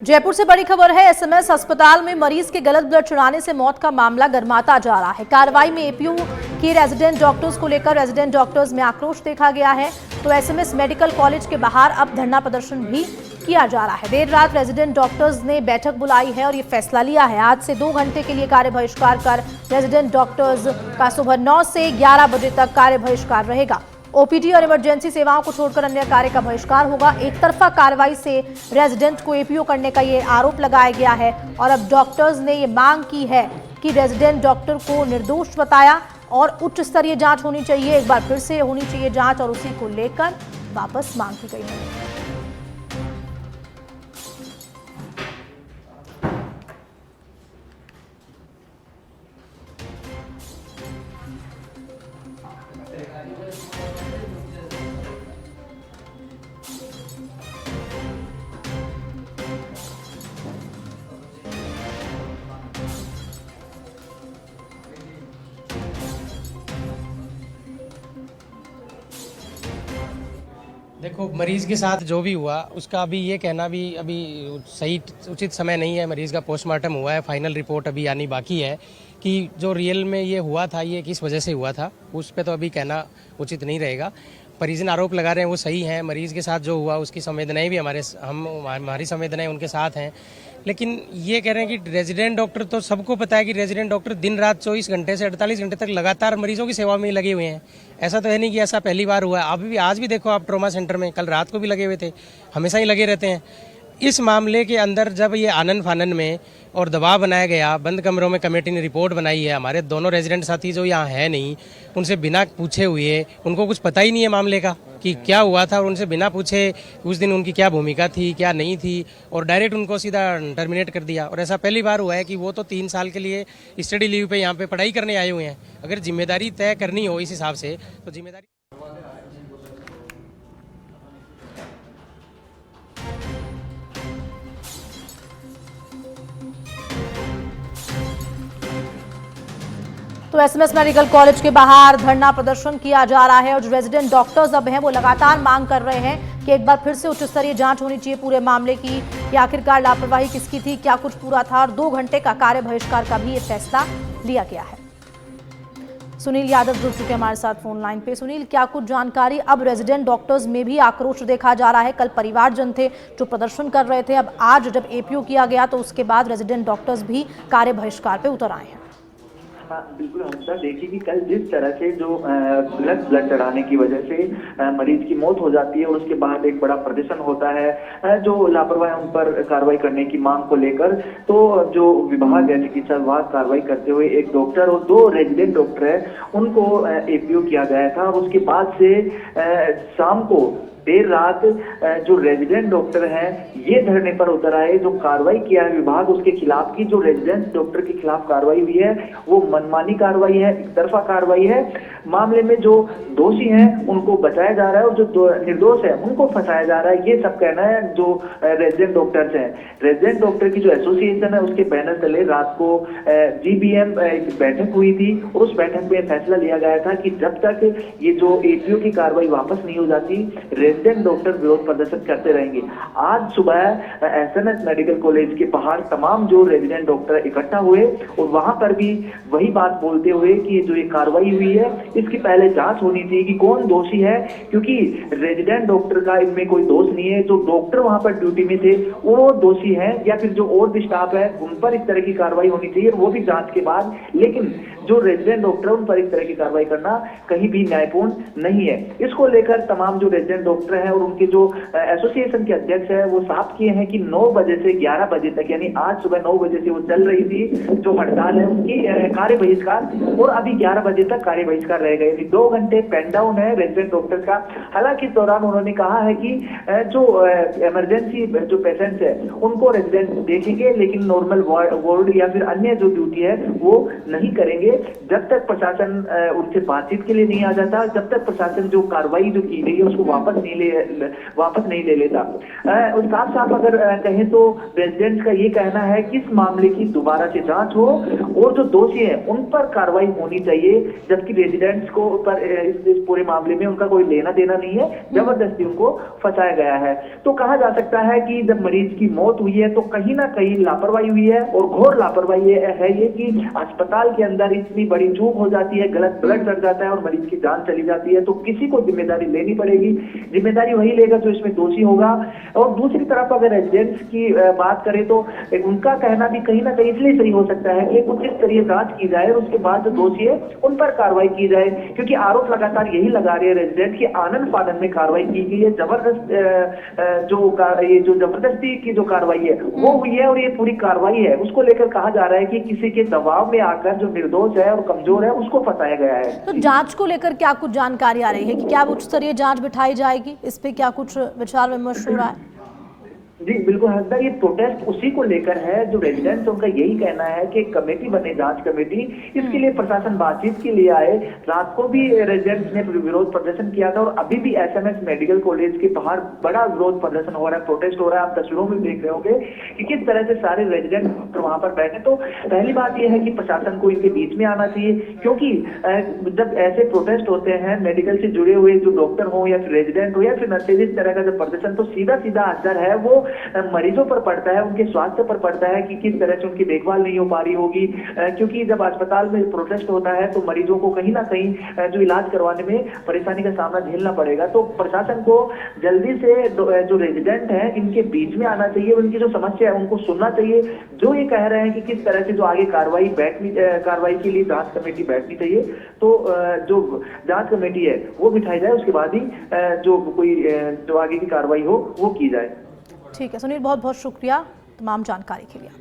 जयपुर से बड़ी खबर है। एसएमएस अस्पताल में मरीज के गलत ब्लड चढ़ाने से मौत का मामला गर्माता जा रहा है। कार्रवाई में एपीयू के रेजिडेंट डॉक्टर्स को लेकर रेजिडेंट डॉक्टर्स में आक्रोश देखा गया है। तो एसएमएस मेडिकल कॉलेज के बाहर अब धरना प्रदर्शन भी किया जा रहा है। देर रात रेजिडेंट डॉक्टर्स ने बैठक बुलाई है और ये फैसला लिया है। आज से 2 घंटे के लिए कार्य बहिष्कार कर रेजिडेंट डॉक्टर्स का सुबह 9 से 11 बजे तक कार्य बहिष्कार रहेगा। ओपीडी और इमरजेंसी सेवाओं को छोड़कर अन्य कार्य का बहिष्कार होगा। एक तरफा कार्रवाई से रेजिडेंट को एपीओ करने का ये आरोप लगाया गया है और अब डॉक्टर्स ने ये मांग की है कि रेजिडेंट डॉक्टर को निर्दोष बताया और उच्च स्तरीय जांच होनी चाहिए। एक बार फिर से होनी चाहिए जांच और उसी को लेकर वापस मांग की गई है। देखो, मरीज के साथ जो भी हुआ उसका अभी ये कहना भी अभी सही उचित समय नहीं है। मरीज का पोस्टमार्टम हुआ है, फाइनल रिपोर्ट अभी आनी बाकी है कि जो रियल में ये हुआ था, ये किस वजह से हुआ था, उस पे तो अभी कहना उचित नहीं रहेगा। परिजन आरोप लगा रहे हैं वो सही है। मरीज के साथ जो हुआ उसकी संवेदनाएं भी हमारी संवेदनाएं उनके साथ हैं, लेकिन ये कह रहे हैं कि रेजिडेंट डॉक्टर, तो सबको पता है कि रेजिडेंट डॉक्टर दिन रात 24 घंटे से 48 घंटे तक लगातार मरीजों की सेवा में लगे हुए हैं। ऐसा तो है नहीं कि ऐसा पहली बार हुआ है। आज भी देखो आप, ट्रॉमा सेंटर में कल रात को भी लगे हुए थे, हमेशा ही लगे रहते हैं। इस मामले के अंदर जब ये आनन फानन में और दबाव बनाया गया, बंद कमरों में कमेटी ने रिपोर्ट बनाई है। हमारे दोनों रेजिडेंट साथी जो यहाँ है नहीं, उनसे बिना पूछे हुए, उनको कुछ पता ही नहीं है मामले का कि क्या हुआ था, और उनसे बिना पूछे उस दिन उनकी क्या भूमिका थी क्या नहीं थी, और डायरेक्ट उनको सीधा टर्मिनेट कर दिया। और ऐसा पहली बार हुआ है कि वो तो 3 साल के लिए स्टडी लीव पे यहाँ पे पढ़ाई करने आए हुए हैं। अगर जिम्मेदारी तय करनी हो इस हिसाब से तो जिम्मेदारी तो एसएमएस मेडिकल कॉलेज के बाहर धरना प्रदर्शन किया जा रहा है और जो रेजिडेंट डॉक्टर्स अब हैं वो लगातार मांग कर रहे हैं कि एक बार फिर से उच्च स्तरीय जांच होनी चाहिए पूरे मामले की कि आखिरकार लापरवाही किसकी थी, क्या कुछ पूरा था। और 2 घंटे का कार्य बहिष्कार का भी ये फैसला लिया गया है। सुनील यादव जुड़ चुके हैं हमारे साथ फोन लाइन पे। सुनील, क्या कुछ जानकारी? अब रेजिडेंट डॉक्टर्स में भी आक्रोश देखा जा रहा है। कल परिवारजन थे जो प्रदर्शन कर रहे थे, अब आज जब एपीओ किया गया तो उसके बाद रेजिडेंट डॉक्टर्स भी कार्य बहिष्कार पे उतर आए हैं। हाँ, बिल्कुल हमसा। देखिए कि कल जिस तरह से जो ब्लड चढ़ाने की वजह से मरीज की मौत हो जाती है और उसके बाद एक बड़ा प्रदर्शन होता है जो लापरवाही उन पर कार्रवाई करने की मांग को लेकर, तो जो विभाग है, चिकित्सा विभाग कार्रवाई करते हुए एक डॉक्टर और 2 रेजिडेंट डॉक्टर है उनको एपीओ किया गया था। उसके बाद से शाम को देर रात जो रेजिडेंट डॉक्टर हैं ये धरने पर उतर आए। जो कार्रवाई किया है विभाग उसके खिलाफ की, जो रेजिडेंट डॉक्टर के खिलाफ कार्रवाई हुई है वो मनमानी कार्रवाई है, एक तरफा कार्रवाई है। मामले में जो दोषी हैं उनको बचाया जा रहा है और जो निर्दोष है उनको फंसाया जा रहा है, ये सब कहना है जो रेजिडेंट डॉक्टर्स हैं। रेजिडेंट डॉक्टर की जो एसोसिएशन है उसके बैनर तले रात को जीबीएम एक बैठक हुई थी और उस बैठक में फैसला लिया गया था कि जब तक ये जो एपीओ की कार्रवाई वापस नहीं हो जाती, रेजिडेंट डॉक्टर विरोध प्रदर्शन करते रहेंगे। आज सुबह एसएमएस मेडिकल कॉलेज के बाहर तमाम जो रेजिडेंट डॉक्टर इकट्ठा हुए और वहां पर भी वही बात बोलते हुए कि जो ये कार्रवाई हुई है इसकी पहले जांच होनी चाहिए कि कौन दोषी है, क्योंकि रेजिडेंट डॉक्टर का इनमें कोई दोष नहीं है। जो डॉक्टर वहां पर ड्यूटी में थे वो दोषी हैं या फिर जो और भी स्टाफ है उन पर इस तरह की कार्रवाई होनी चाहिए, वो भी जांच के बाद। लेकिन जो रेजिडेंट डॉक्टर उन पर इस तरह की कार्रवाई करना कहीं भी न्यायपूर्ण नहीं है। इसको लेकर तमाम जो रेजिडेंट डॉक्टर हैं और उनके जो एसोसिएशन के अध्यक्ष है वो साफ किए हैं कि 9 बजे से 11 बजे तक, यानी आज सुबह 9 बजे से वो चल रही थी जो हड़ताल है उनकी कार्य बहिष्कार, और अभी 11 बजे तक कार्य बहिष्कार रहेगा। यानी 2 घंटे पेन डाउन है रेजिडेंट डॉक्टर का। हालांकि इस दौरान उन्होंने कहा है कि जो इमरजेंसी जो पेशेंट्स है उनको रेजिडेंट देखेंगे, लेकिन नॉर्मल वार्ड या फिर अन्य जो ड्यूटी है वो नहीं करेंगे जब तक प्रशासन उनसे बातचीत के लिए नहीं आ जाता, जब तक प्रशासन जो कार्रवाई जो की गई है उसको वापस नहीं वापस नहीं ले लेता। और साफ साफ अगर कहें तो रेजिडेंट्स का ये कहना है कि इस मामले की दोबारा से जांच हो और जो दोषी हैं उन पर कार्रवाई होनी चाहिए, जबकि रेजिडेंट्स को पर इस पूरे मामले में उनका कोई लेना देना नहीं है, जबरदस्ती उनको फंसाया गया है। तो कहा जा सकता है कि जब मरीज की मौत हुई है तो कहीं ना कहीं लापरवाही हुई है, और घोर लापरवाही है ये कि अस्पताल के अंदर इतनी बड़ी चूक हो जाती है, गलत ब्लड चढ़ जाता है और मरीज की जान चली जाती है। तो किसी को जिम्मेदारी लेनी पड़ेगी, जिम्मेदारी वही लेगा जो इसमें दोषी होगा। और दूसरी तरफ अगर रेजिडेंट्स की बात करें तो उनका कहना भी कहीं ना कहीं इसलिए सही हो सकता है कि उचित स्तरीय जांच की जाए और उसके बाद जो दोषी है उन पर कार्रवाई की जाए, क्योंकि आरोप लगातार यही लगा रहे हैं रेजिडेंट की आनंद फानन में कार्रवाई की गई है, ये जो जबरदस्ती की जो कार्रवाई है वो हुई है, और ये पूरी कार्रवाई है उसको लेकर कहा जा रहा है कि किसी के दबाव में आकर जो निर्दोष है और कमजोर है उसको फंसाया गया है। तो जांच को लेकर क्या कुछ जानकारी आ रही है कि क्या उच्च स्तरीय जांच बिठाई जाएगी, इस पे क्या कुछ विचार विमर्श हो रहा है? जी बिल्कुल हंसदा, ये प्रोटेस्ट उसी को लेकर है जो रेजिडेंट्स, उनका यही कहना है कि कमेटी बने, जांच कमेटी, इसके लिए प्रशासन बातचीत के लिए आए। रात को भी रेजिडेंट्स ने विरोध प्रदर्शन किया था और अभी भी एसएमएस मेडिकल कॉलेज के बाहर बड़ा विरोध प्रदर्शन हो रहा है, प्रोटेस्ट हो रहा है। आप तस्वीरों में देख रहे होंगे कि किस तरह से सारे रेजिडेंट वहां पर बैठे। तो पहली बात यह है कि प्रशासन को इनके बीच में आना चाहिए, क्योंकि जब ऐसे प्रोटेस्ट होते हैं मेडिकल से जुड़े हुए जो डॉक्टर हो या फिर रेजिडेंट हो या फिर नर्सेज, इस तरह का जो प्रदर्शन, तो सीधा सीधा असर है वो मरीजों पर पड़ता है, उनके स्वास्थ्य पर पड़ता है कि किस तरह से उनकी देखभाल नहीं हो पा रही होगी, क्योंकि जब अस्पताल में प्रोटेस्ट होता है तो मरीजों को कहीं ना कहीं जो इलाज करवाने में परेशानी का सामना झेलना पड़ेगा। तो प्रशासन को जल्दी से जो रेजिडेंट हैं इनके बीच में आना चाहिए, उनकी जो समस्या है उनको सुनना चाहिए, जो ये कह रहे हैं कि किस तरह से जो आगे कार्रवाई के लिए जांच कमेटी बैठनी चाहिए। तो जो जांच कमेटी है वो बिठाई जाए, उसके बाद ही जो आगे की कार्रवाई हो वो की जाए। ठीक है सुनील, बहुत बहुत शुक्रिया तमाम जानकारी के लिए।